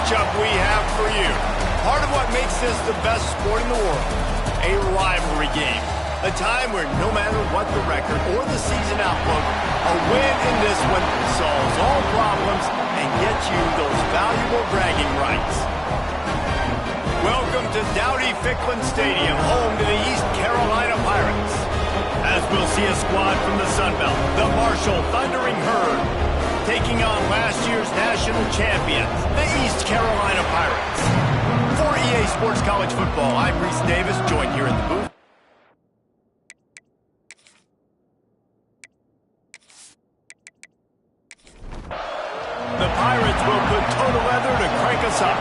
matchup we have for you. Part of what makes this the best sport in the world, a rivalry game. A time where no matter what the record or the season outlook, a win in this one solves all problems and gets you those valuable bragging rights. Welcome to Dowdy-Ficklin Stadium, home to the East Carolina Pirates. As we'll see a squad from the Sun Belt, the Marshall Thundering Herd, taking on last year's national champions, the East Carolina Pirates. For EA Sports College Football, I'm Reese Davis, joined here in the booth. The Pirates will put total leather to crank us up.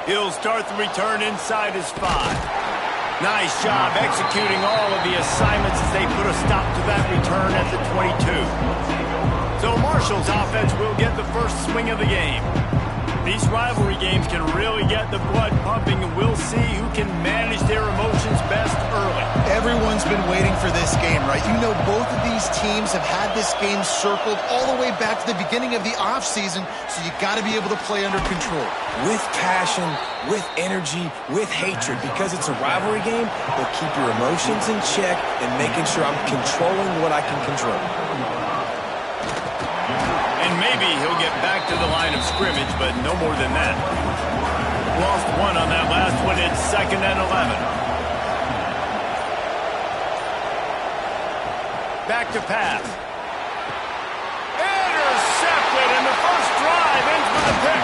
He'll start the return inside his 5. Nice job executing all of the assignments as they put a stop to that return at the 22. So Marshall's offense will get the first swing of the game. These rivalry games can really get the blood pumping, and we'll see who can manage their emotions best early. Everyone's been waiting for this game, right? You know, both of these teams have had this game circled all the way back to the beginning of the offseason, so you got to be able to play under control. With passion, with energy, with hatred, because it's a rivalry game, but keep your emotions in check and making sure I'm controlling what I can control. And maybe he'll get back to the line of scrimmage, but no more than that. Lost one on that last one. It's 2nd and 11. Back to pass. Intercepted, and the first drive ends with a pick.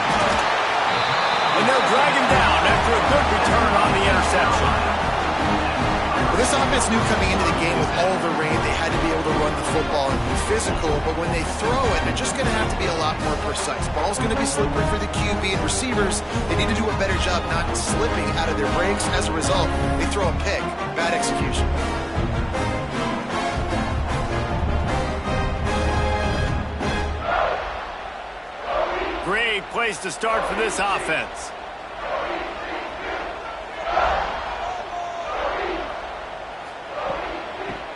And they'll drag him down after a good return on the interception. This offense knew coming into the game with all the rain, they had to be able to run the football and be physical, but when they throw it, they're just going to have to be a lot more precise. Ball's going to be slippery for the QB and receivers. They need to do a better job not slipping out of their breaks. As a result, they throw a pick. Bad execution. Great place to start for this offense.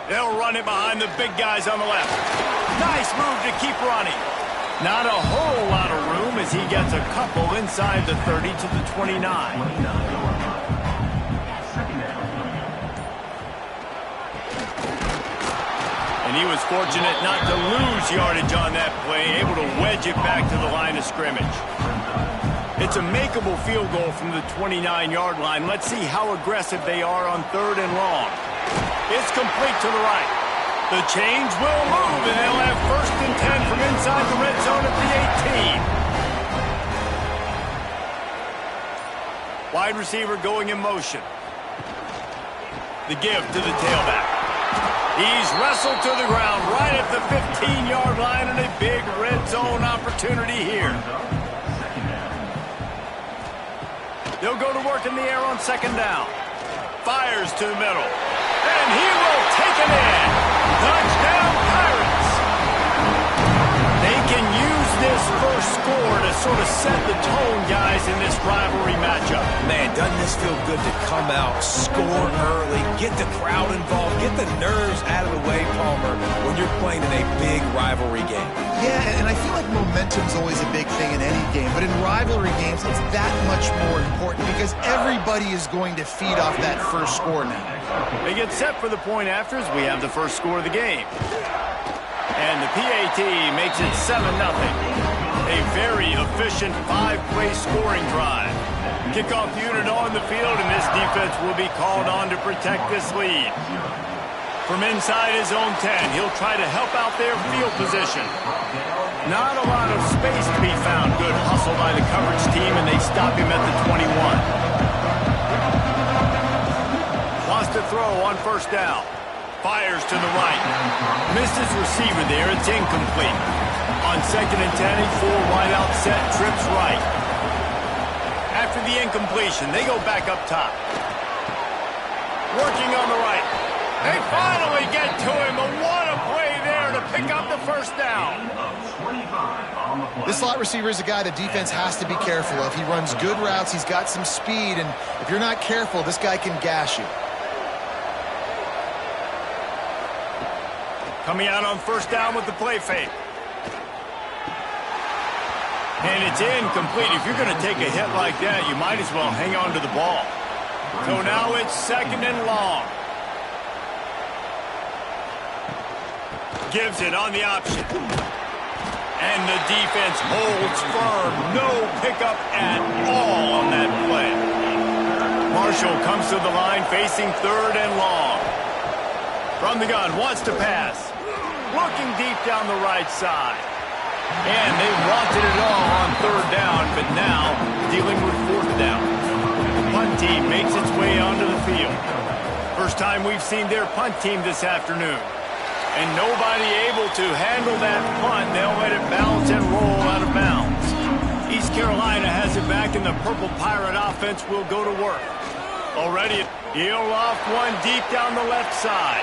They'll run it behind the big guys on the left. Nice move to keep running. Not a whole lot of room as he gets a couple inside the 30 to the 29. And he was fortunate not to lose yardage on that play, able to wedge it back to the line of scrimmage. It's a makeable field goal from the 29-yard line. Let's see how aggressive they are on 3rd and long. It's complete to the right. The chains will move, and they'll have 1st and 10 from inside the red zone at the 18. Wide receiver going in motion. The give to the tailback. He's wrestled to the ground right at the 15-yard line, and a big red zone opportunity here. They'll go to work in the air on 2nd down. Fires to the middle. And he will take it in. Touchdown, Pirates. They can use this first score to sort of set the tone, guys, in this rivalry matchup. Man, doesn't this feel good to come out, score early, get the crowd involved, get the nerves out of the way, Palmer, when you're playing in a big rivalry game. Yeah, and I feel like momentum's always a big thing in any game, but in rivalry games, it's that much more important because everybody is going to feed off that first score now. They get set for the point after as we have the first score of the game. And the PAT makes it 7-0. A very efficient 5-play scoring drive. Kickoff unit on the field, and this defense will be called on to protect this lead. From inside his own 10, he'll try to help out their field position. Not a lot of space to be found. Good hustle by the coverage team, and they stop him at the 21. Lost a throw on 1st down. Fires to the right. Missed his receiver there. It's incomplete. On 2nd and 10, a 4-wide out set, trips right. After the incompletion, they go back up top. Working on the right. They finally get to him. And what a play there to pick up the 1st down. This slot receiver is a guy the defense has to be careful of. He runs good routes. He's got some speed. And if you're not careful, this guy can gash you. Coming out on 1st down with the play fake. And it's incomplete. If you're going to take a hit like that, you might as well hang on to the ball. So now it's 2nd and long. Gives it on the option. And the defense holds firm. No pickup at all on that play. Marshall comes to the line facing 3rd and long. From the gun, wants to pass. Looking deep down the right side. And they wanted it all on 3rd down, but now dealing with 4th down. The punt team makes its way onto the field. First time we've seen their punt team this afternoon. And nobody able to handle that punt. They'll let it bounce and roll out of bounds. East Carolina has it back, and the Purple Pirate offense will go to work. Already, he'll loft one deep down the left side.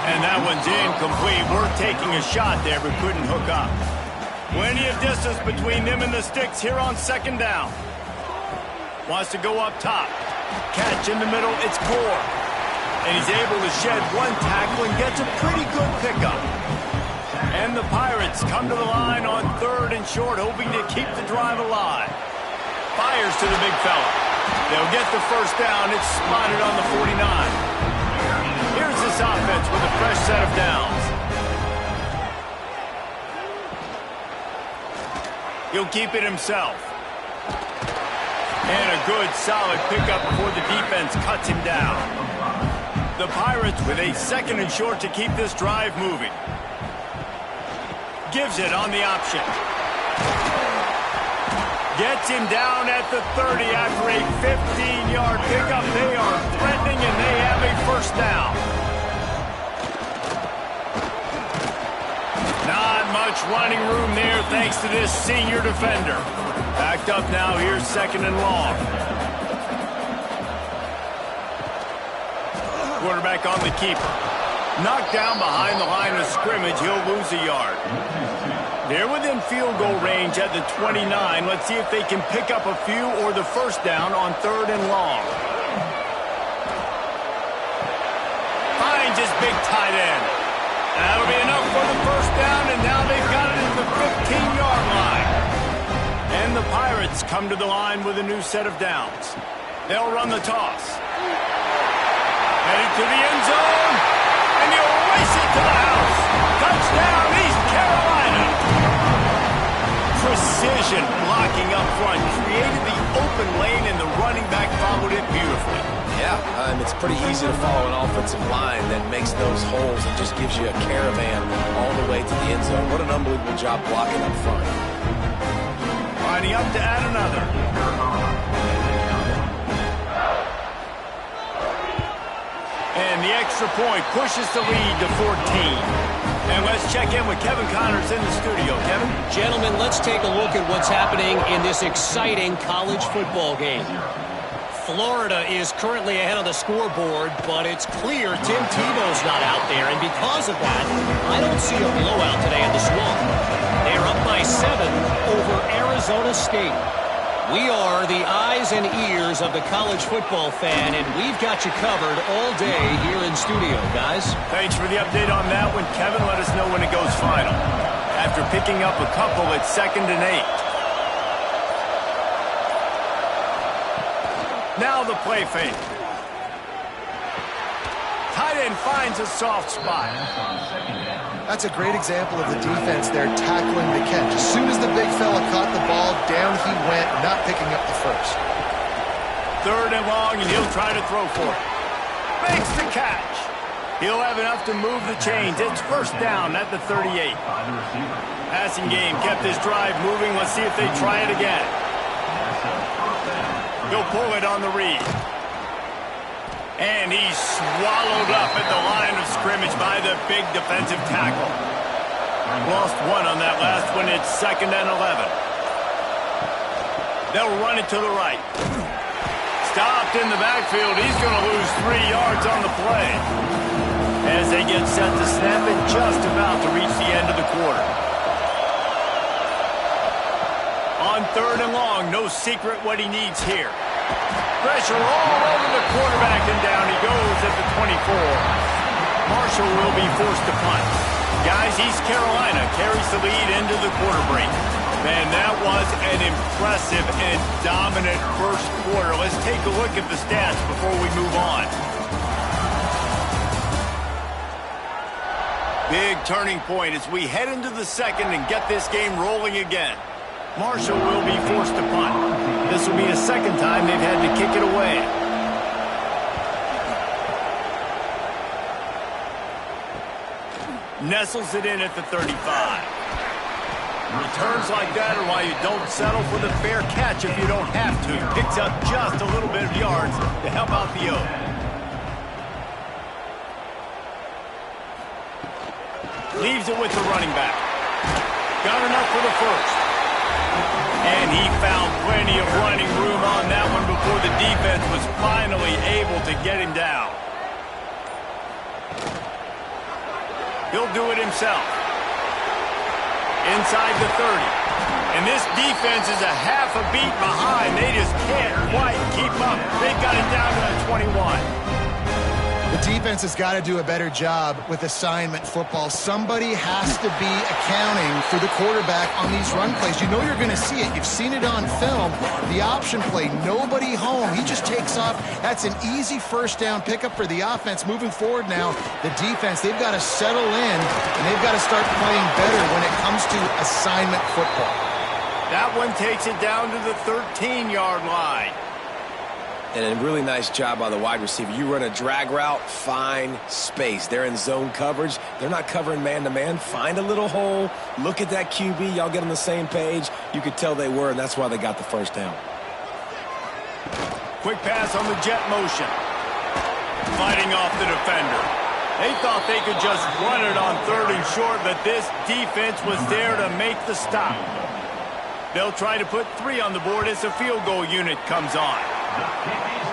And that one's incomplete. We're taking a shot there, but couldn't hook up. Plenty of distance between them and the sticks here on 2nd down. Wants to go up top. Catch in the middle, it's Gore. And he's able to shed one tackle and gets a pretty good pickup. And the Pirates come to the line on 3rd and short, hoping to keep the drive alive. Fires to the big fella. They'll get the 1st down. It's spotted on the 49. Here's this offense with a fresh set of downs. He'll keep it himself. And a good, solid pickup before the defense cuts him down. The Pirates with a 2nd and short to keep this drive moving. Gives it on the option. Gets him down at the 30 after a 15-yard pickup. They are threatening, and they have a 1st down. Not much running room there thanks to this senior defender. Backed up now, here's 2nd and long. Quarterback on the keeper. Knocked down behind the line of scrimmage. He'll lose a yard. They're within field goal range at the 29. Let's see if they can pick up a few or the 1st down on 3rd and long. Finds his big tight end. That'll be enough for the 1st down, and now they've got it at the 15-yard line. And the Pirates come to the line with a new set of downs. They'll run the toss. Headed to the end zone, and he'll race it to the house. Touchdown, East Carolina. Precision blocking up front created the open lane, and the running back followed it beautifully. Yeah, it's pretty easy to follow an offensive line that makes those holes and just gives you a caravan all the way to the end zone. What an unbelievable job blocking up front. Lining up to add another. And the extra point pushes the lead to 14. And let's check in with Kevin Connors in the studio. Kevin? Gentlemen, let's take a look at what's happening in this exciting college football game. Florida is currently ahead on the scoreboard, but it's clear Tim Tebow's not out there, and because of that, I don't see a blowout today in the Swamp. They're up by 7 over Arizona State. We are the eyes and ears of the college football fan, and we've got you covered all day here in studio, guys. Thanks for the update on that one, Kevin. Let us know when it goes final. After picking up a couple, it's 2nd and 8. Now the play fake. Tight end finds a soft spot. That's a great example of the defense there tackling the catch. As soon as the big fella caught the ball, down he went, not picking up the 1st. 3rd and long, and he'll try to throw for it. Makes the catch. He'll have enough to move the chains. It's 1st down at the 38. Passing game kept this drive moving. Let's see if they try it again. He'll pull it on the read. And he's swallowed up at the line of scrimmage by the big defensive tackle. Lost one on that last one. It's 2nd and 11. They'll run it to the right. Stopped in the backfield. He's going to lose 3 yards on the play. As they get set to snap it, just about to reach the end of the quarter. On 3rd and long, no secret what he needs here. Pressure all over the quarterback, and down he goes at the 24. Marshall will be forced to punt. Guys, East Carolina carries the lead into the quarter break. Man, that was an impressive and dominant first quarter. Let's take a look at the stats before we move on. Big turning point as we head into the second and get this game rolling again. Marshall will be forced to punt. This will be the second time they've had to kick it away. Nestles it in at the 35. Returns like that are why you don't settle for the fair catch if you don't have to. Picks up just a little bit of yards to help out the O. Leaves it with the running back. Got enough for the first. And he found plenty of running room on that one before the defense was finally able to get him down. He'll do it himself. Inside the 30. And this defense is a half a beat behind. They just can't quite keep up. They've got it down to the 21. The defense has got to do a better job with assignment football. Somebody has to be accounting for the quarterback on these run plays. You know you're going to see it. You've seen it on film. The option play, nobody home. He just takes off. That's an easy first down pickup for the offense. Moving forward now, the defense, they've got to settle in, and they've got to start playing better when it comes to assignment football. That one takes it down to the 13-yard line. And a really nice job by the wide receiver. You run a drag route, find space. They're in zone coverage. They're not covering man-to-man. Find a little hole. Look at that QB. Y'all get on the same page. You could tell they were, and that's why they got the first down. Quick pass on the jet motion. Fighting off the defender. They thought they could just run it on 3rd and short, but this defense was there to make the stop. They'll try to put 3 on the board as the field goal unit comes on.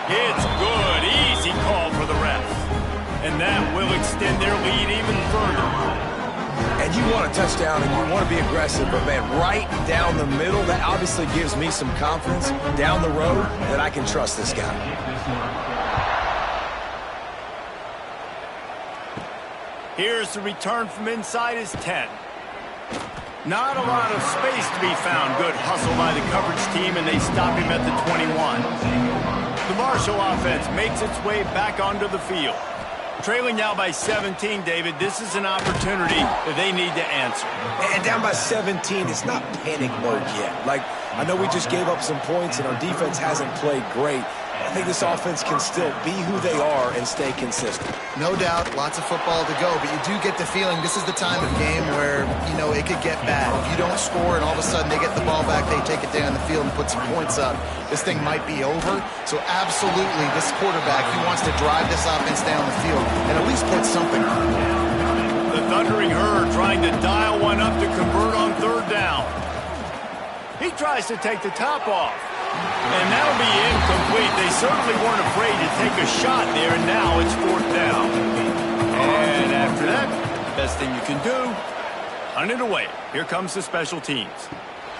It's good. Easy call for the refs. And that will extend their lead even further. And you want a touchdown and you want to be aggressive, but, man, right down the middle, that obviously gives me some confidence down the road that I can trust this guy. Here's the return from inside his 10. Not a lot of space to be found. Good hustle by the coverage team, and they stop him at the 21. The Marshall offense makes its way back onto the field. Trailing now by 17, David. This is an opportunity that they need to answer. And down by 17, it's not panic mode yet. Like, I know we just gave up some points, and our defense hasn't played great. I think this offense can still be who they are and stay consistent. No doubt, lots of football to go, but you do get the feeling this is the time of game where, you know, it could get bad. If you don't score and all of a sudden they get the ball back, they take it down the field and put some points up, this thing might be over. So absolutely, this quarterback, he wants to drive this offense down the field and at least put something on it. The Thundering Herd trying to dial one up to convert on 3rd down. He tries to take the top off. And that'll be incomplete. They certainly weren't afraid to take a shot there, and now it's 4th down. And after that, best thing you can do, hunt it away. Here comes the special teams.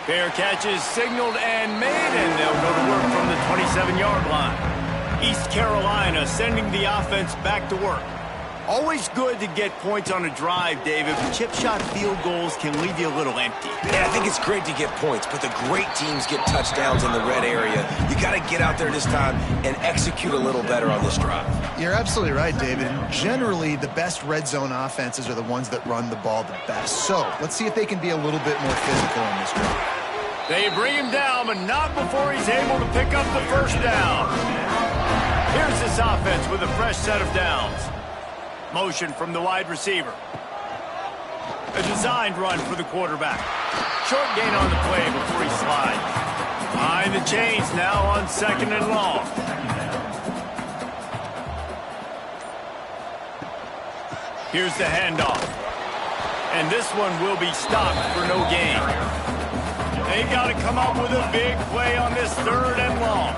Fair catch is signaled and made, and they'll go to work from the 27-yard line. East Carolina sending the offense back to work. Always good to get points on a drive, David, but chip shot field goals can leave you a little empty. Yeah, I think it's great to get points, but the great teams get touchdowns in the red area. You got to get out there this time and execute a little better on this drive. You're absolutely right, David. Generally, the best red zone offenses are the ones that run the ball the best. So let's see if they can be a little bit more physical on this drive. They bring him down, but not before he's able to pick up the first down. Here's this offense with a fresh set of downs. Motion from the wide receiver. A designed run for the quarterback. Short gain on the play before he slides. Behind the chains now on 2nd and long. Here's the handoff. And this one will be stopped for no gain. They got to come up with a big play on this 3rd and long.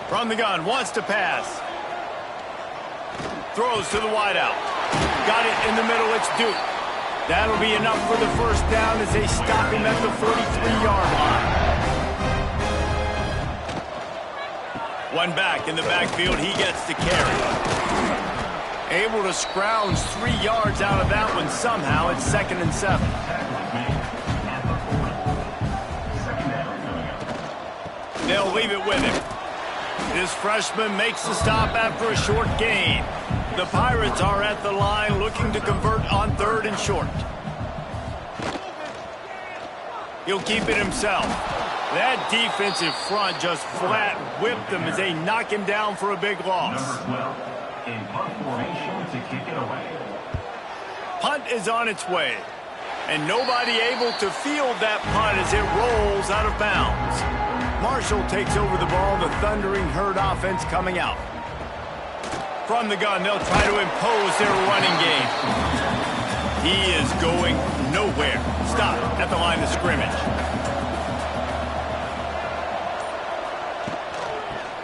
From the gun, wants to pass. Throws to the wideout. Got it in the middle, it's Duke. That'll be enough for the first down as they stop him at the 43-yard line. One back in the backfield, he gets to carry. Able to scrounge 3 yards out of that one somehow. It's 2nd and 7. They'll leave it with him. This freshman makes the stop after a short gain. The Pirates are at the line looking to convert on 3rd and short. He'll keep it himself. That defensive front just flat whipped him as they knock him down for a big loss. Number 12, in punt formation to kick it away. Punt is on its way. And nobody able to field that punt as it rolls out of bounds. Marshall takes over the ball, the thundering herd offense coming out. From the gun, they'll try to impose their running game. He is going nowhere. Stop at the line of scrimmage.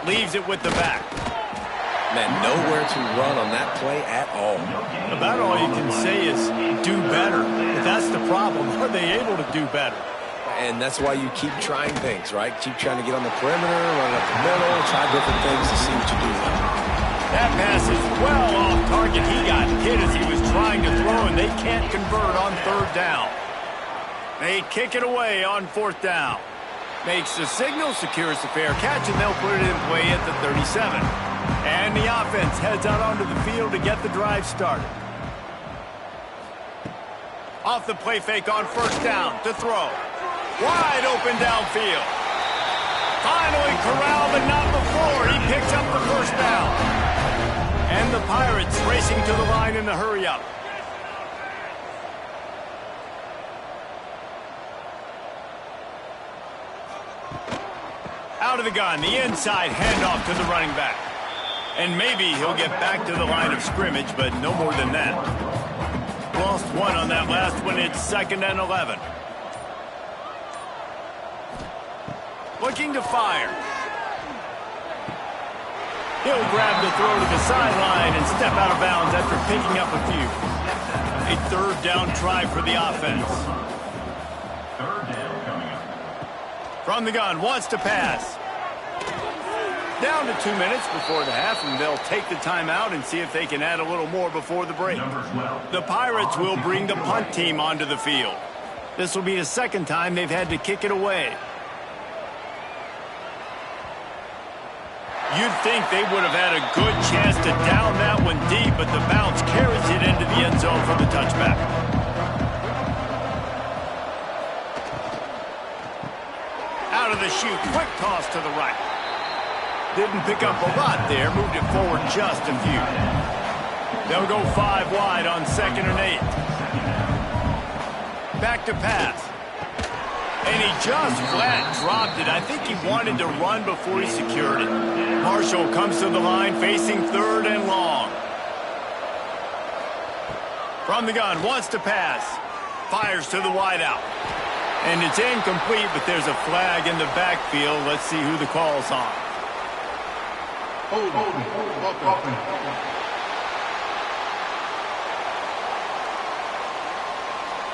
Leaves it with the back. Man, nowhere to run on that play at all. About all you can say is do better. But that's the problem. Are they able to do better? And that's why you keep trying things, right? Keep trying to get on the perimeter, run up the middle, try different things to see what you do. That pass is well off target. He got hit as he was trying to throw, and they can't convert on 3rd down. They kick it away on 4th down. Makes the signal, secures the fair catch, and they'll put it in play at the 37. And the offense heads out onto the field to get the drive started. Off the play fake on 1st down to throw. Wide open downfield. Finally corralled, but not before. He picks up the 1st down. And the Pirates racing to the line in the hurry-up. Out of the gun, the inside handoff to the running back. And maybe he'll get back to the line of scrimmage, but no more than that. Lost one on that last one. It's 2nd and 11. Looking to fire. He'll grab the throw to the sideline and step out of bounds after picking up a few. A 3rd down try for the offense. 3rd down coming up. From the gun, wants to pass. Down to 2 minutes before the half, and they'll take the timeout and see if they can add a little more before the break. The Pirates will bring the punt team onto the field. This will be the 2nd time they've had to kick it away. You'd think they would have had a good chance to down that one deep, but the bounce carries it into the end zone for the touchback. Out of the chute, quick toss to the right. Didn't pick up a lot there, moved it forward just a few. They'll go 5 wide on 2nd and 8. Back to pass. And he just flat dropped it. I think he wanted to run before he secured it. Marshall comes to the line facing 3rd and long. From the gun, wants to pass. Fires to the wideout. And it's incomplete, but there's a flag in the backfield. Let's see who the call's on.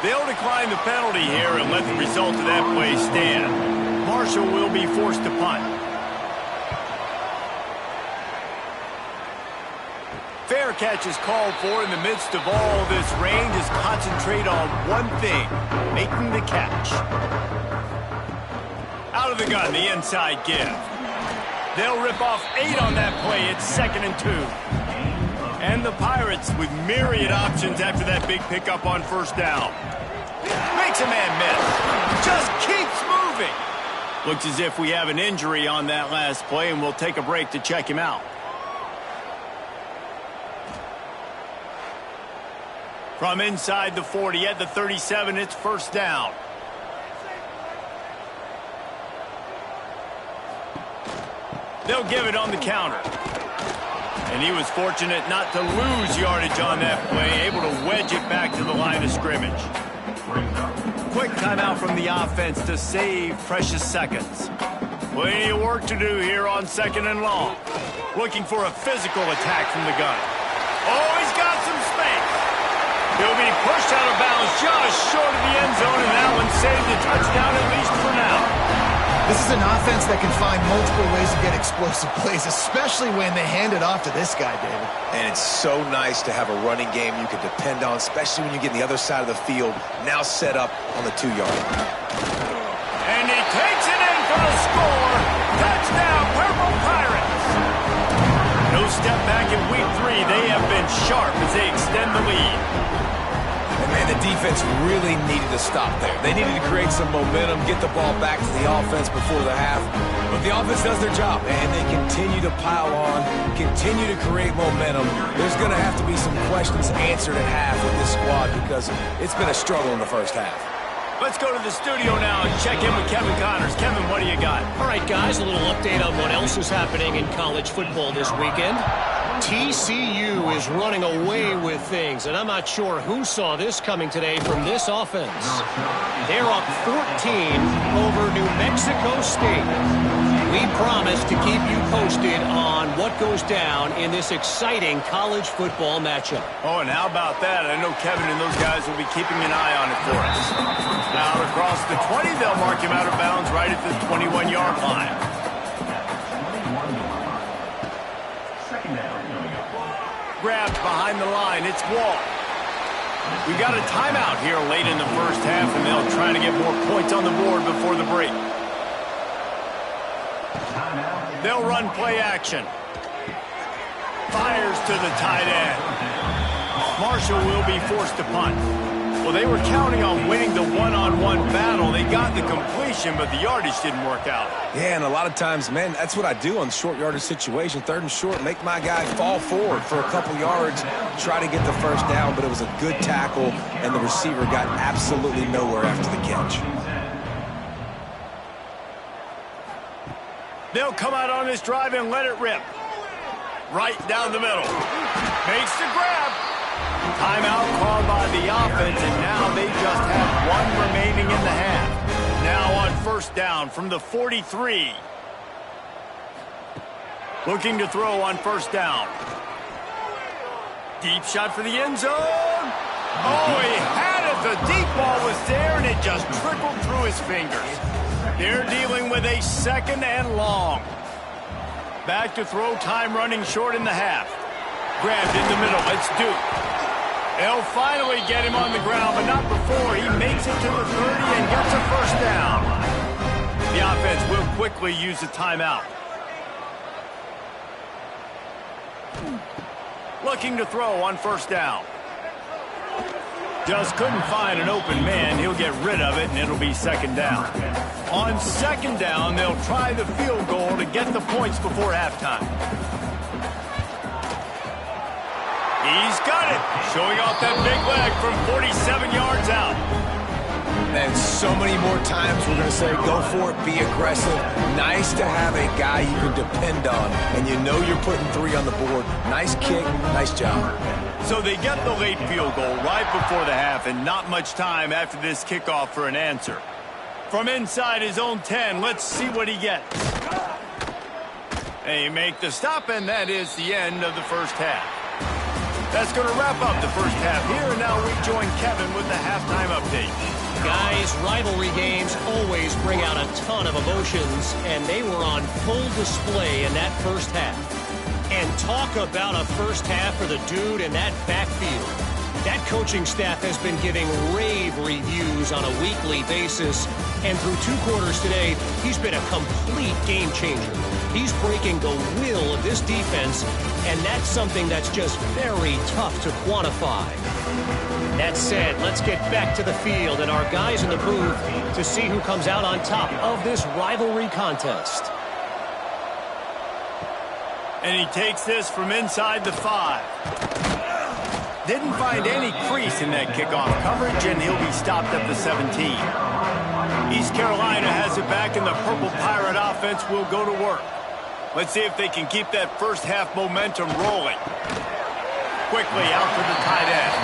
They'll decline the penalty here and let the result of that play stand. Marshall will be forced to punt. Fair catch is called for in the midst of all this rain. Just concentrate on one thing, making the catch. Out of the gun, the inside give. They'll rip off 8 on that play. It's 2nd and 2. And the Pirates with myriad options after that big pickup on 1st down. Makes a man miss. Just keeps moving. Looks as if we have an injury on that last play, and we'll take a break to check him out. From inside the 40 at the 37, it's 1st down. They'll give it on the counter. And he was fortunate not to lose yardage on that play, able to wedge it back to the line of scrimmage. Quick timeout from the offense to save precious seconds. Plenty of work to do here on 2nd and long. Looking for a physical attack from the gun. Oh, he's got some space. He'll be pushed out of bounds just short of the end zone, and that one saved a touchdown at least for now. This is an offense that can find multiple ways to get explosive plays, especially when they hand it off to this guy, David. And it's so nice to have a running game you can depend on, especially when you get on the other side of the field, now set up on the 2-yard line. And he takes it in for the score. Touchdown, Purple Pirates. No step back in week 3. They have been sharp as they extend the lead. And man, the defense really needed to stop there. They needed to create some momentum, get the ball back to the offense before the half. But the offense does their job, and they continue to pile on, continue to create momentum. There's going to have to be some questions answered at half with this squad because it's been a struggle in the first half. Let's go to the studio now and check in with Kevin Connors. Kevin, what do you got? All right, guys, a little update on what else is happening in college football this weekend. TCU is running away with things, and I'm not sure who saw this coming today from this offense. They're up 14 over New Mexico State. We promise to keep you posted on what goes down in this exciting college football matchup. Oh, and how about that? I know Kevin and those guys will be keeping an eye on it for us. Now across the 20, they'll mark him out of bounds right at the 21-yard line. Grabbed behind the line. It's Wall. We got a timeout here late in the first half, and they'll try to get more points on the board before the break. They'll run play action. Fires to the tight end. Marshall will be forced to punt. Well, they were counting on winning the one-on-one battle. They got the completion, but the yardage didn't work out. Yeah, and a lot of times, man, that's what I do on short yardage situation. 3rd and short, make my guy fall forward for a couple yards, try to get the first down, but it was a good tackle, and the receiver got absolutely nowhere after the catch. They'll come out on this drive and let it rip. Right down the middle. Makes the grab. Timeout called by the offense, and now they just have one remaining in the half. Now on first down from the 43. Looking to throw on first down. Deep shot for the end zone. Oh, he had it. The deep ball was there, and it just trickled through his fingers. They're dealing with a 2nd and long. Back to throw, time running short in the half. Grabbed in the middle. It's Duke. They'll finally get him on the ground, but not before he makes it to the 30 and gets a first down. The offense will quickly use a timeout. Looking to throw on first down. Just couldn't find an open man. He'll get rid of it, and it'll be 2nd down. On 2nd down, they'll try the field goal to get the points before halftime. He's got it. Showing off that big leg from 47 yards out. And so many more times we're going to say, go for it, be aggressive. Nice to have a guy you can depend on, and you know you're putting 3 on the board. Nice kick, nice job. So they get the late field goal right before the half, and not much time after this kickoff for an answer. From inside his own 10, let's see what he gets. They make the stop, and that is the end of the first half. That's going to wrap up the first half here, and now we join Kevin with the halftime update. Guys, rivalry games always bring out a ton of emotions, and they were on full display in that first half. And talk about a first half for the dude in that backfield. That coaching staff has been giving rave reviews on a weekly basis, and through 2 quarters today, he's been a complete game changer. He's breaking the will of this defense, and that's something that's just very tough to quantify. That said, let's get back to the field and our guys in the booth to see who comes out on top of this rivalry contest. And he takes this from inside the 5. Didn't find any crease in that kickoff coverage, and he'll be stopped at the 17. East Carolina has it back, and the Purple Pirate offense will go to work. Let's see if they can keep that first half momentum rolling. Quickly out to the tight end.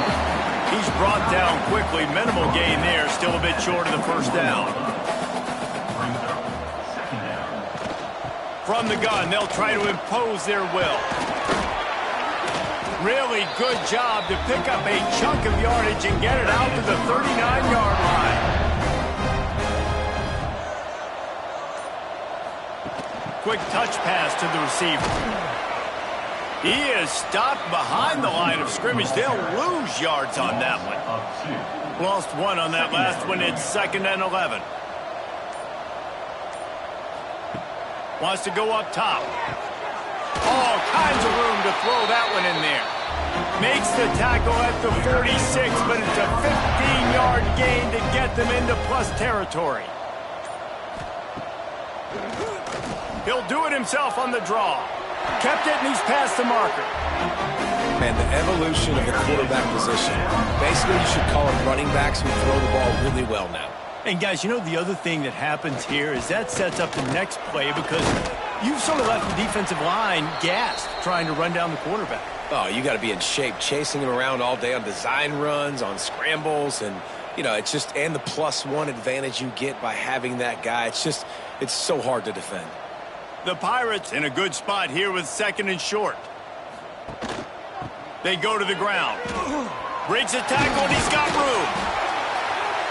He's brought down quickly. Minimal gain there. Still a bit short of the first down. From the gun, they'll try to impose their will. Really good job to pick up a chunk of yardage and get it out to the 39-yard line. Quick touch pass to the receiver. He is stopped behind the line of scrimmage. They'll lose yards on that one. Lost 1 on that last one. It's 2nd and 11. Wants to go up top. All kinds of room to throw that one in there. Makes the tackle at the 46, but it's a 15-yard gain to get them into plus territory. He'll do it himself on the draw. Kept it, and he's past the marker. And the evolution of the quarterback position. Basically, you should call them running backs who throw the ball really well now. And, guys, you know the other thing that happens here is that sets up the next play because you've sort of left the defensive line gassed trying to run down the quarterback. Oh, you got to be in shape, chasing him around all day on design runs, on scrambles, and, you know, it's just, and the +1 advantage you get by having that guy. It's so hard to defend. The Pirates in a good spot here with 2nd and short. They go to the ground. Breaks a tackle, and he's got room.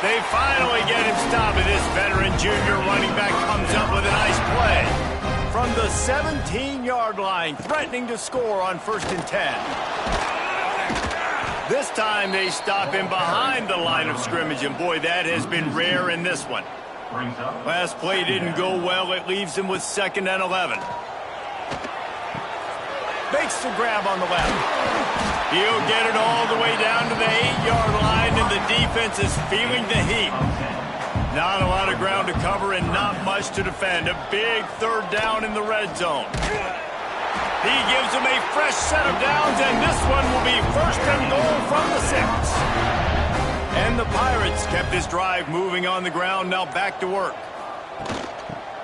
They finally get him stopped, and this veteran junior running back comes up with a nice play. From the 17-yard line, threatening to score on 1st and 10. This time they stop him behind the line of scrimmage, and boy, that has been rare in this one. Last play didn't go well. It leaves him with 2nd and 11. Makes the grab on the left. He'll get it all the way down to the 8-yard line, and the defense is feeling the heat. Not a lot of ground to cover and not much to defend. A big 3rd down in the red zone. He gives them a fresh set of downs, and this one will be 1st and goal from the 6. And the Pirates kept this drive moving on the ground, now back to work.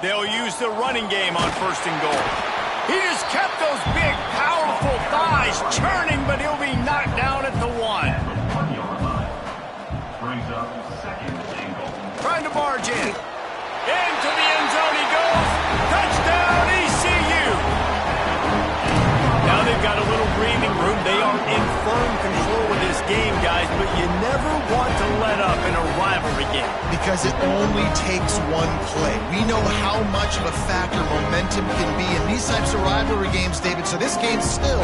They'll use the running game on 1st and goal. He just kept those big, powerful thighs churning, but he'll be knocked down at the 1. Trying to barge in. Into the end zone he goes. Touchdown, ECU. Now they've got a little breathing room. They are in firm control of this game, guys, but you never want to let up in a rivalry game. Because it only takes one play. We know how much of a factor momentum can be in these types of rivalry games, David, so this game's still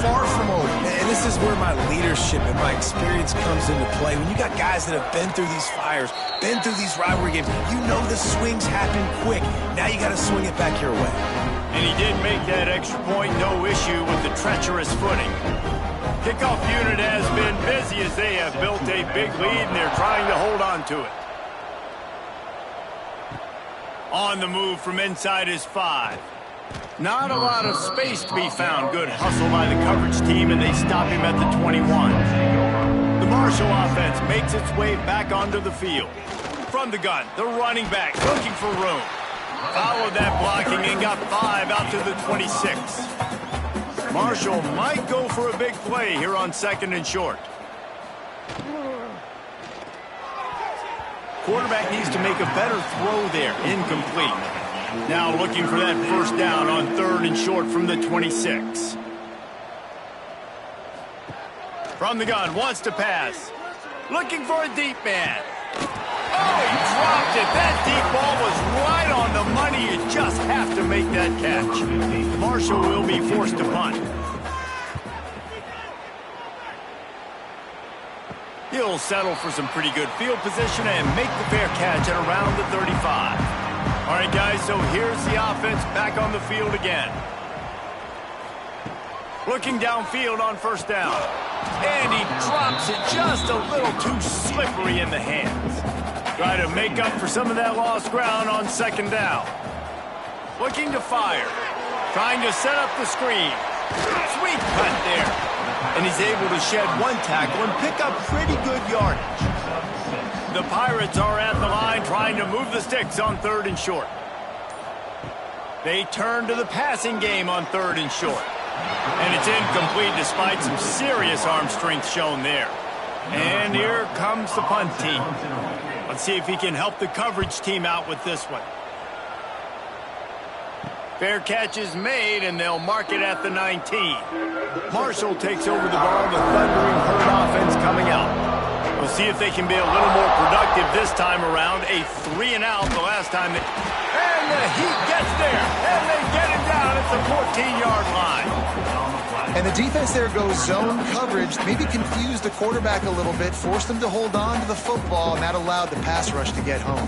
far from over. And this is where my leadership and my experience comes into play. When you got guys that have been through these fires, been through these rivalry games, you know the swings happen quick. Now you got to swing it back your way. And he did make that extra point, no issue with the treacherous footing. Kickoff unit has been busy as they have built a big lead, and they're trying to hold on to it. On the move from inside his 5. Not a lot of space to be found. Good hustle by the coverage team, and they stop him at the 21. The Marshall offense makes its way back onto the field. From the gun, the running back looking for room. Followed that blocking and got 5 out to the 26. Marshall might go for a big play here on 2nd and short. Quarterback needs to make a better throw there. Incomplete. Now looking for that 1st down on 3rd and short from the 26. From the gun, wants to pass. Looking for a deep man. Oh, he dropped it. That deep ball was right on the money. You just have to make that catch. Marshall will be forced to punt. He'll settle for some pretty good field position and make the fair catch at around the 35. All right, guys, so here's the offense back on the field again. Looking downfield on 1st down. And he drops it just a little too slippery in the hands. Try to make up for some of that lost ground on 2nd down. Looking to fire. Trying to set up the screen. Sweet cut there. And he's able to shed 1 tackle and pick up pretty good yardage. The Pirates are at the line trying to move the sticks on 3rd and short. They turn to the passing game on 3rd and short. And it's incomplete despite some serious arm strength shown there. And here comes the punt team. Let's see if he can help the coverage team out with this one. Fair catch is made, and they'll mark it at the 19. Marshall takes over the ball. The thundering Herd offense coming out. We'll see if they can be a little more productive this time around. A 3 and out the last time. And the Heat gets there, and they get him down at the 14-yard line. And the defense there goes zone coverage, maybe confused the quarterback a little bit, forced him to hold on to the football, and that allowed the pass rush to get home.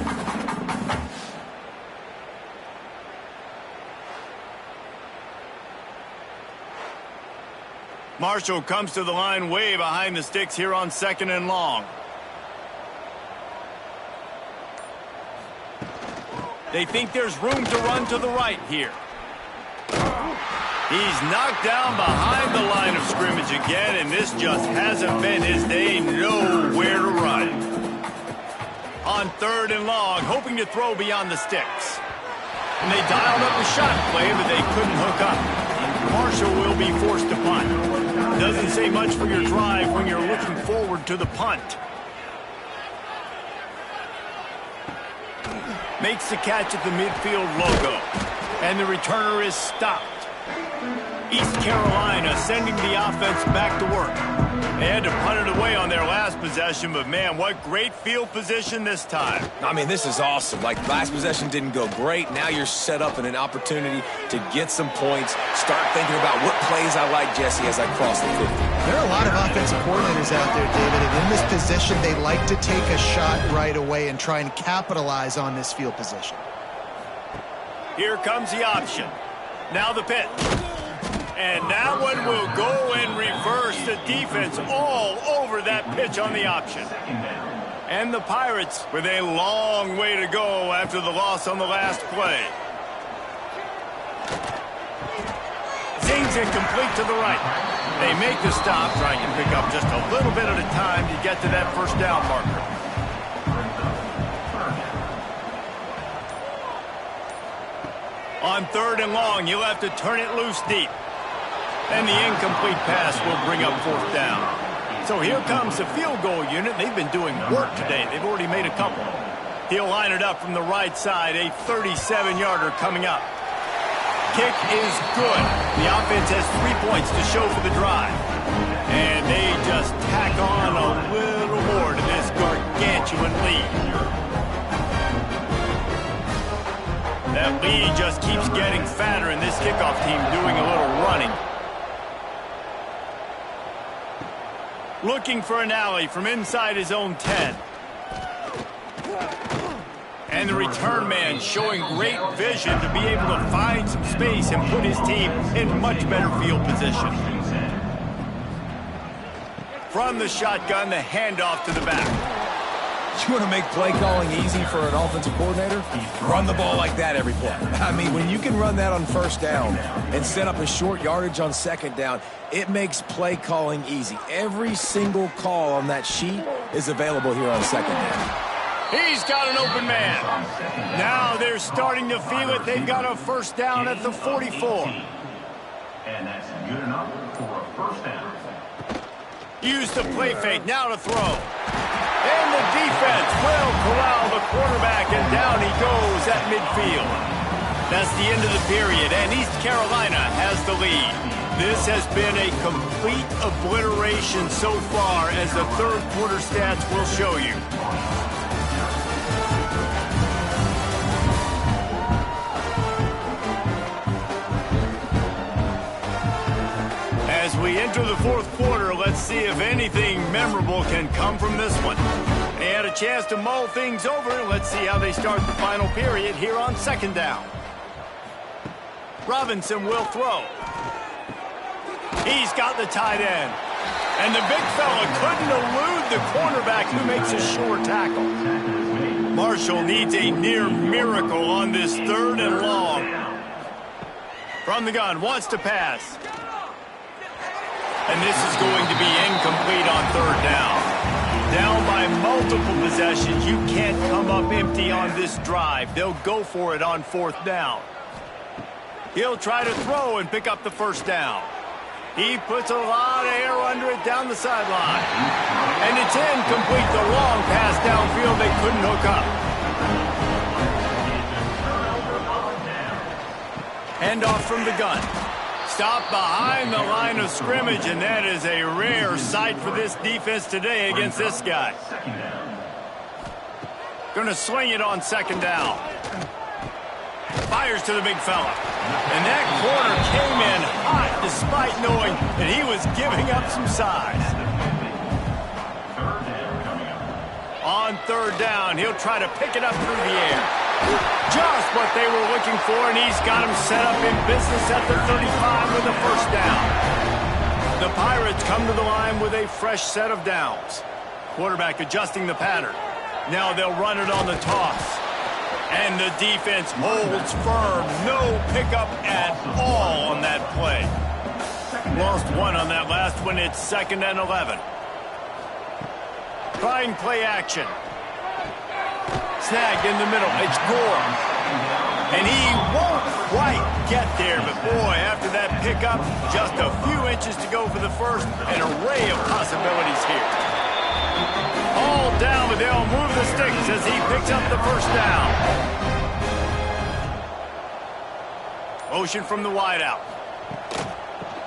Marshall comes to the line way behind the sticks here on 2nd and long. They think there's room to run to the right here. He's knocked down behind the line of scrimmage again, and this just hasn't been his day. Nowhere to run. On 3rd and long, hoping to throw beyond the sticks. And they dialed up a shot play, but they couldn't hook up. Marshall will be forced to punt. Doesn't say much for your drive when you're looking forward to the punt. Makes the catch at the midfield logo. And the returner is stopped. East Carolina sending the offense back to work. They had to punt it away on their last possession, but man, what great field position this time. I mean, this is awesome. Like, last possession didn't go great. Now you're set up in an opportunity to get some points. Start thinking about what plays I like, Jesse, as I cross the 50. There are a lot of offensive coordinators out there, David, and in this position, they like to take a shot right away and try and capitalize on this field position. Here comes the option. Now the pitch. And that one will go and reverse the defense all over that pitch on the option. And the Pirates with a long way to go after the loss on the last play. Zings it complete to the right. They make the stop, trying to pick up just a little bit at a time to get to that 1st down marker. On 3rd and long, you'll have to turn it loose deep. And the incomplete pass will bring up 4th down. So here comes the field goal unit. They've been doing work today. They've already made a couple. He'll line it up from the right side. A 37-yarder coming up. Kick is good. The offense has 3 points to show for the drive. And they just tack on a little more to this gargantuan lead. That lead just keeps getting fatter, and this kickoff team doing a little running. Looking for an alley from inside his own 10. And the return man showing great vision to be able to find some space and put his team in much better field position. From the shotgun, the handoff to the back. You want to make play calling easy for an offensive coordinator? Run the ball like that every play. I mean, when you can run that on 1st down and set up a short yardage on 2nd down, it makes play calling easy. Every single call on that sheet is available here on 2nd down. He's got an open man. Now they're starting to feel it. They've got a 1st down at the 44. And that's good enough for a 1st down. Use the play fake. Now to throw. And the defense will corral the quarterback, and down he goes at midfield. That's the end of the period, and East Carolina has the lead. This has been a complete obliteration so far, as the 3rd quarter stats will show you. As we enter the 4th quarter, let's see if anything memorable can come from this one. They had a chance to mull things over. Let's see how they start the final period here on 2nd down. Robinson will throw. He's got the tight end. And the big fella couldn't elude the cornerback, who makes a sure tackle. Marshall needs a near miracle on this 3rd and long. From the gun, wants to pass. And this is going to be incomplete on 3rd down. Down by multiple possessions. You can't come up empty on this drive. They'll go for it on 4th down. He'll try to throw and pick up the 1st down. He puts a lot of air under it down the sideline. And it's incomplete. The long pass downfield they couldn't hook up. Handoff from the gun. Stop behind the line of scrimmage, and that is a rare sight for this defense today against this guy. Going to swing it on 2nd down. Fires to the big fella. And that corner came in hot despite knowing that he was giving up some size. On 3rd down, he'll try to pick it up through the air. Just what they were looking for, and he's got him set up in business at the 35 with a 1st down. The Pirates come to the line with a fresh set of downs. Quarterback adjusting the pattern. Now they'll run it on the toss. And the defense holds firm. No pickup at all on that play. Lost one on that last one. It's 2nd and 11. Trying play action. Snagged in the middle. It's Gore. And he won't quite get there. But boy, after that pickup, just a few inches to go for the first. An array of possibilities here. All down, but they'll move the sticks as he picks up the first down. Motion from the wideout.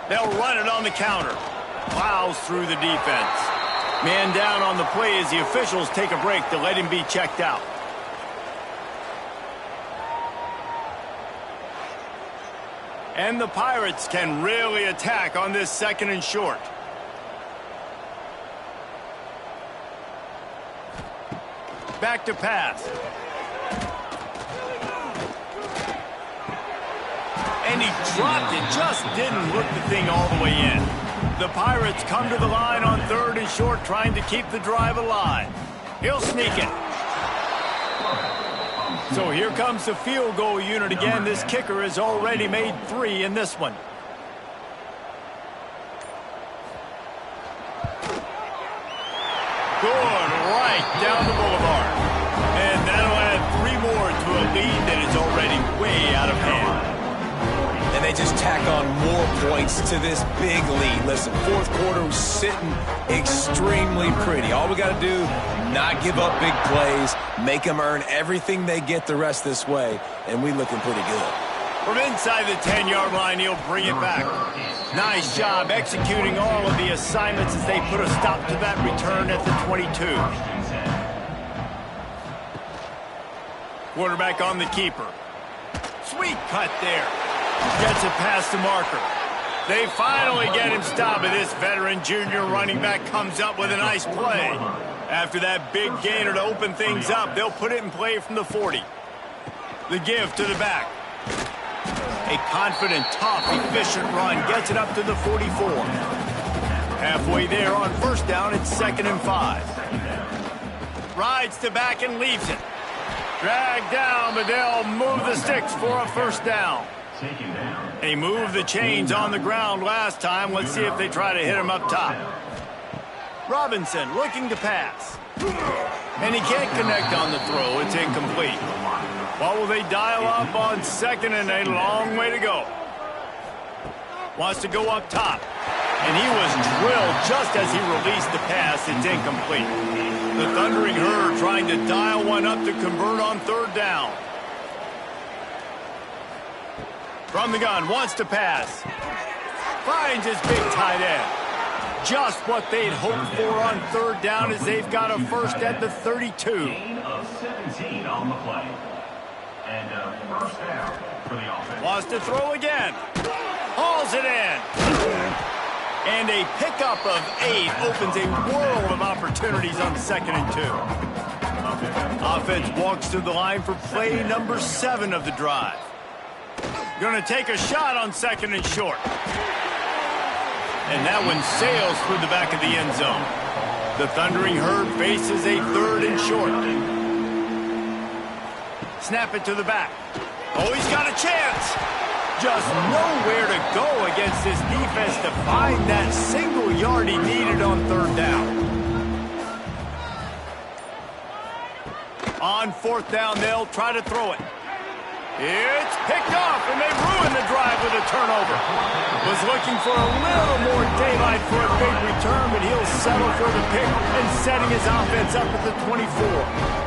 They'll run it on the counter. Plows through the defense. Man down on the play as the officials take a break to let him be checked out. And the Pirates can really attack on this 2nd and short. Back to pass. And he dropped it. Just didn't hook the thing all the way in. The Pirates come to the line on 3rd and short, trying to keep the drive alive. He'll sneak it. So here comes the field goal unit again. This kicker has already made 3 in this one. Good, right down the boulevard. And that'll add 3 more to a lead that is already way out of hand. And they just tack on more points to this big lead. Listen, 4th quarter was sitting extremely pretty. All we got to do, not give up big plays, make them earn everything they get the rest this way, and we looking pretty good. From inside the 10-yard line, he'll bring it back. Nice job executing all of the assignments as they put a stop to that return at the 22. Quarterback on the keeper. Sweet cut there. Gets it past the marker. They finally get him stopped, but this veteran junior running back comes up with a nice play. After that big gainer to open things up, they'll put it in play from the 40. The give to the back. A confident, tough, efficient run gets it up to the 44. Halfway there on 1st down, it's 2nd and 5. Rides to back and leaves it. Dragged down, but they'll move the sticks for a 1st down. They moved the chains on the ground last time. Let's see if they try to hit him up top. Robinson looking to pass. And he can't connect on the throw. It's incomplete. What will they dial up on 2nd and a long way to go? Wants to go up top. And he was drilled just as he released the pass. It's incomplete. The Thundering Herd trying to dial one up to convert on 3rd down. From the gun, wants to pass. Finds his big tight end. Just what they'd hoped for on 3rd down as they've got a first at the 32. Gain of 17 on the play. And a 1st down for the offense. Wants to throw again. Hauls it in. And a pickup of 8 opens a world of opportunities on 2nd and 2. Offense walks to the line for play number 7 of the drive. Going to take a shot on 2nd and short. And that one sails through the back of the end zone. The Thundering Herd faces a 3rd and short. Snap it to the back. Oh, he's got a chance. Just nowhere to go against this defense to find that single yard he needed on 3rd down. On 4th down, they'll try to throw it. It's picked off, and they ruin the drive with a turnover. Was looking for a little more daylight for a big return, but he'll settle for the pick and setting his offense up at the 24.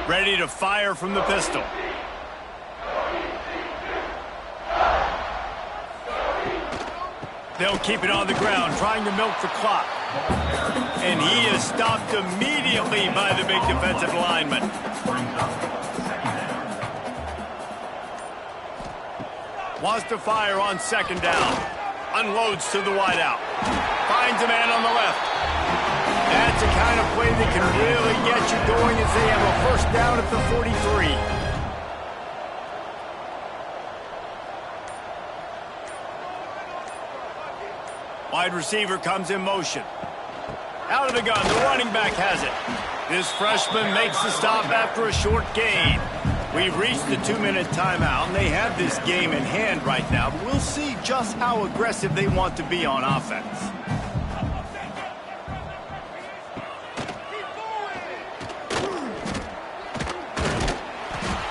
Ready to fire from the pistol. They'll keep it on the ground, trying to milk the clock. And he is stopped immediately by the big defensive lineman. Wants to fire on second down. Unloads to the wideout. Finds a man on the left. That's the kind of play that can really get you going as they have a first down at the 43. Wide receiver comes in motion. Out of the gun, the running back has it. This freshman makes the stop after a short gain. We've reached the 2-minute timeout, and they have this game in hand right now. But we'll see just how aggressive they want to be on offense.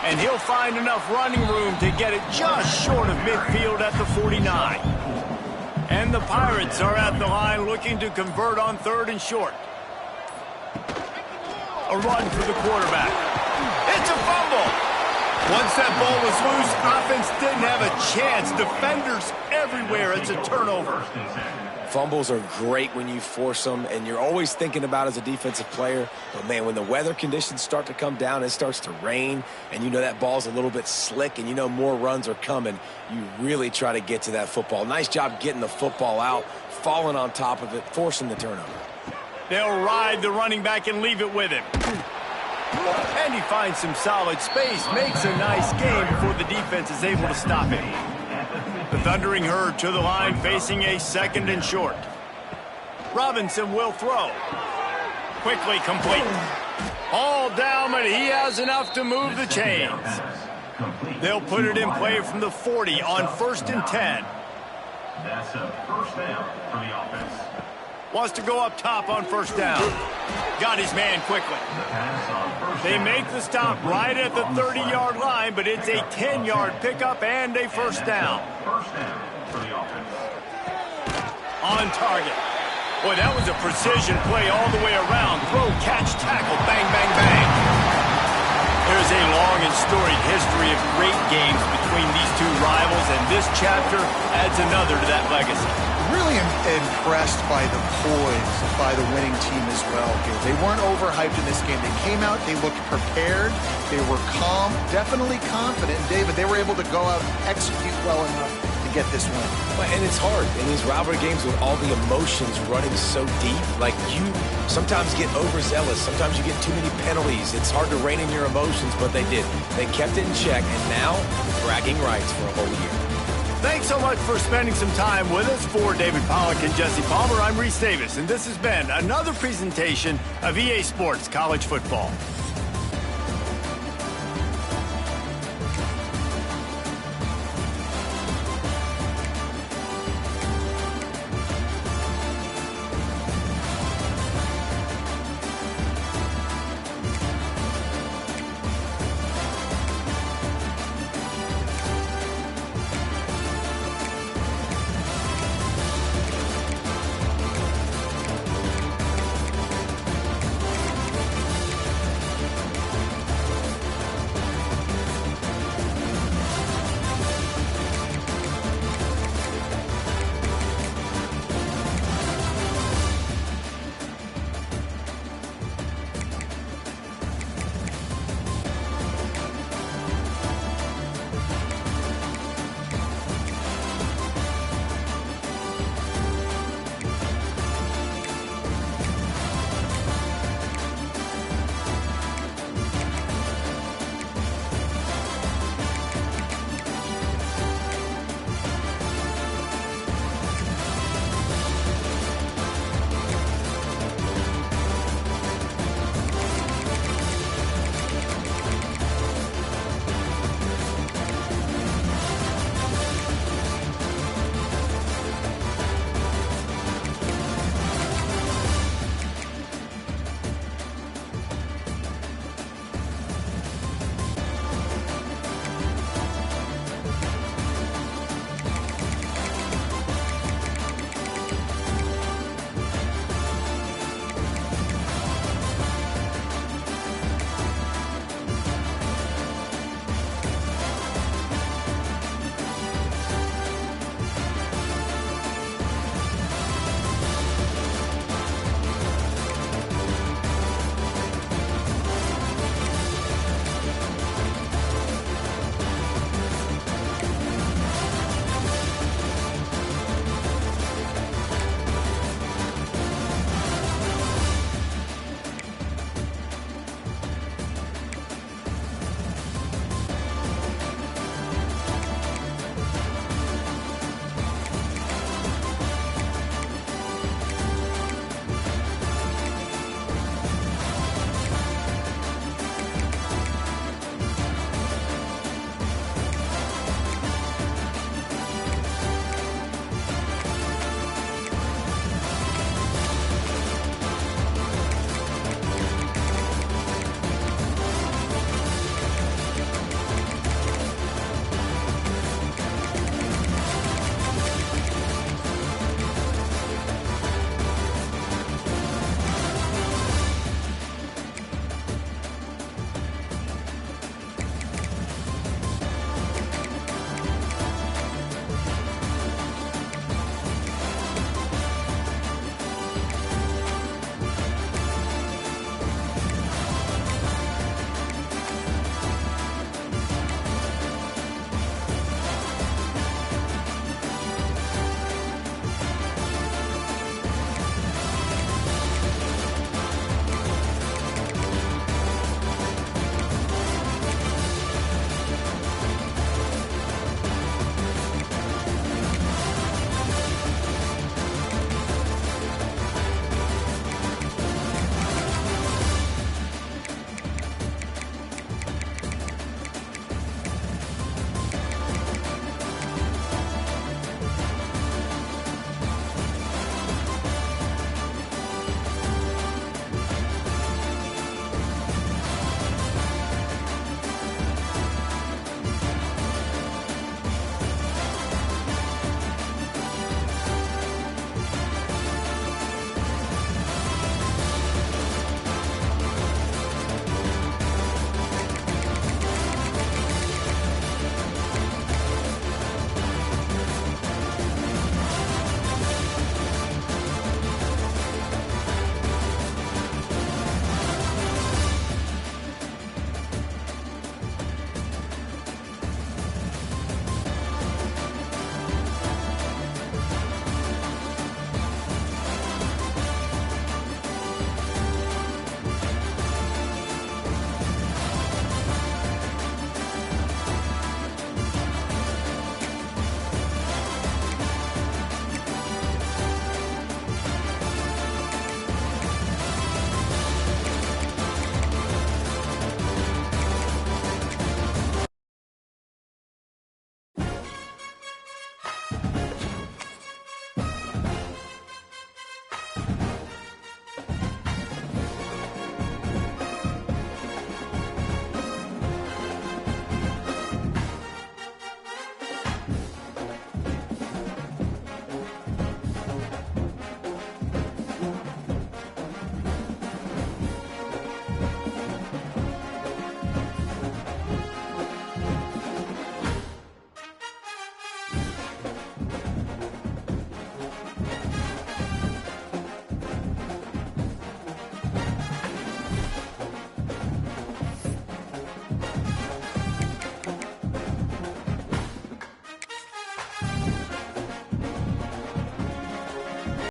And he'll find enough running room to get it just short of midfield at the 49. And the Pirates are at the line looking to convert on 3rd and short. A run for the quarterback. It's a fumble. Once that ball was loose, offense didn't have a chance. Defenders everywhere. It's a turnover. Fumbles are great when you force them, and you're always thinking about as a defensive player. But, man, when the weather conditions start to come down, it starts to rain, and you know that ball's a little bit slick, and you know more runs are coming, you really try to get to that football. Nice job getting the football out, falling on top of it, forcing the turnover. They'll ride the running back and leave it with him. And he finds some solid space, makes a nice game before the defense is able to stop him. The Thundering Herd to the line, facing a 2nd and short. Robinson will throw. Quickly complete. All down, but he has enough to move the chains. They'll put it in play from the 40 on 1st and 10. That's a first down for the offense. Wants to go up top on 1st down. Got his man quickly. They make the stop right at the 30-yard line, but it's a 10-yard pickup and a first down. First down for the offense. On target. Boy, that was a precision play all the way around. Throw, catch, tackle, bang, bang, bang. There's a long and storied history of great games between these two rivals, and this chapter adds another to that legacy. Really impressed by the poise by the winning team as well here. They weren't overhyped in this game. They came out, they looked prepared, they were calm, definitely confident. And David, they were able to go out and execute well enough to get this win. And it's hard in these rivalry games with all the emotions running so deep. Like, you sometimes get overzealous. Sometimes you get too many penalties. It's hard to rein in your emotions, but they did. They kept it in check, and now bragging rights for a whole year. Thanks so much for spending some time with us. For David Pollack and Jesse Palmer, I'm Reese Davis, and this has been another presentation of EA Sports College Football.